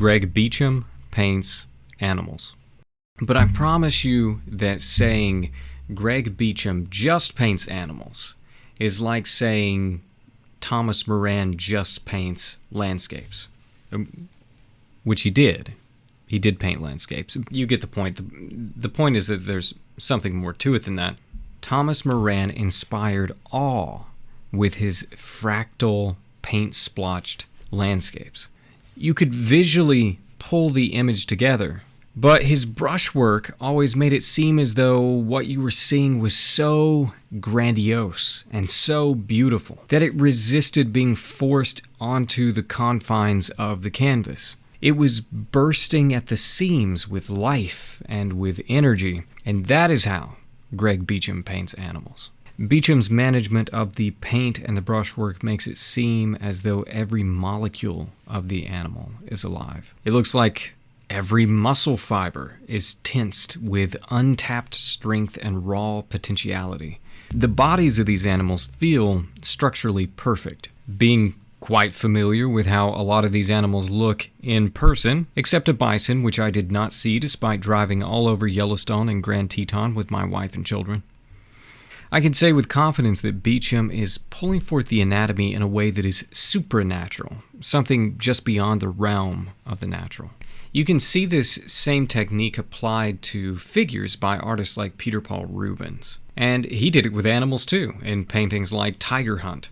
Greg Beecham paints animals. But I promise you that saying Greg Beecham just paints animals is like saying Thomas Moran just paints landscapes, which he did. He did paint landscapes. You get the point. The point is that there's something more to it than that. Thomas Moran inspired awe with his fractal, paint-splotched landscapes. You could visually pull the image together, but his brushwork always made it seem as though what you were seeing was so grandiose and so beautiful that it resisted being forced onto the confines of the canvas. It was bursting at the seams with life and with energy, and that is how Greg Beecham paints animals. Beecham's management of the paint and the brushwork makes it seem as though every molecule of the animal is alive. It looks like every muscle fiber is tensed with untapped strength and raw potentiality. The bodies of these animals feel structurally perfect. Being quite familiar with how a lot of these animals look in person, except a bison, which I did not see despite driving all over Yellowstone and Grand Teton with my wife and children. I can say with confidence that Beecham is pulling forth the anatomy in a way that is supernatural, something just beyond the realm of the natural. You can see this same technique applied to figures by artists like Peter Paul Rubens. And he did it with animals too, in paintings like Tiger Hunt.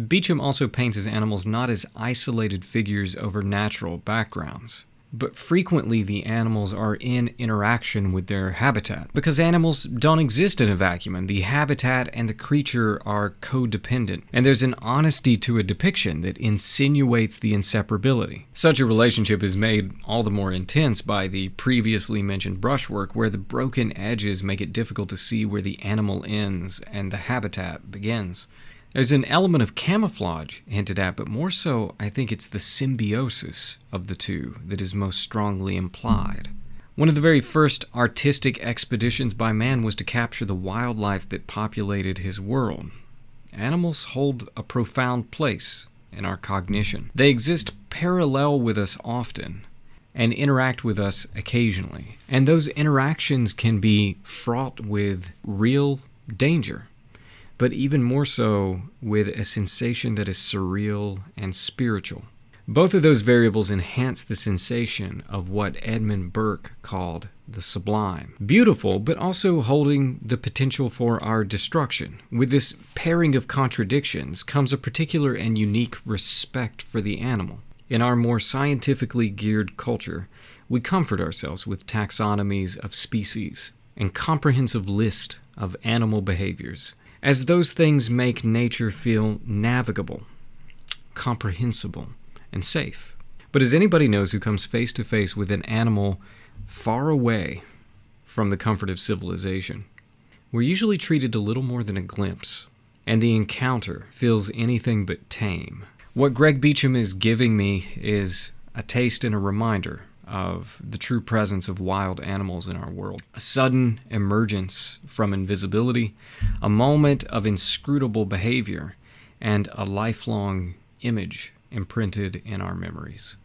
Beecham also paints his animals not as isolated figures over natural backgrounds, but frequently the animals are in interaction with their habitat, because animals don't exist in a vacuum, and the habitat and the creature are codependent, and there's an honesty to a depiction that insinuates the inseparability. Such a relationship is made all the more intense by the previously mentioned brushwork, where the broken edges make it difficult to see where the animal ends and the habitat begins. There's an element of camouflage hinted at, but more so, I think it's the symbiosis of the two that is most strongly implied. One of the very first artistic expeditions by man was to capture the wildlife that populated his world. Animals hold a profound place in our cognition. They exist parallel with us often and interact with us occasionally. And those interactions can be fraught with real danger, but even more so with a sensation that is surreal and spiritual. Both of those variables enhance the sensation of what Edmund Burke called the sublime. Beautiful, but also holding the potential for our destruction. With this pairing of contradictions comes a particular and unique respect for the animal. In our more scientifically geared culture, we comfort ourselves with taxonomies of species and comprehensive list of animal behaviors, as those things make nature feel navigable, comprehensible, and safe. But as anybody knows who comes face to face with an animal far away from the comfort of civilization, we're usually treated a little more than a glimpse, and the encounter feels anything but tame. What Greg Beecham is giving me is a taste and a reminder of the true presence of wild animals in our world. A sudden emergence from invisibility, a moment of inscrutable behavior, and a lifelong image imprinted in our memories.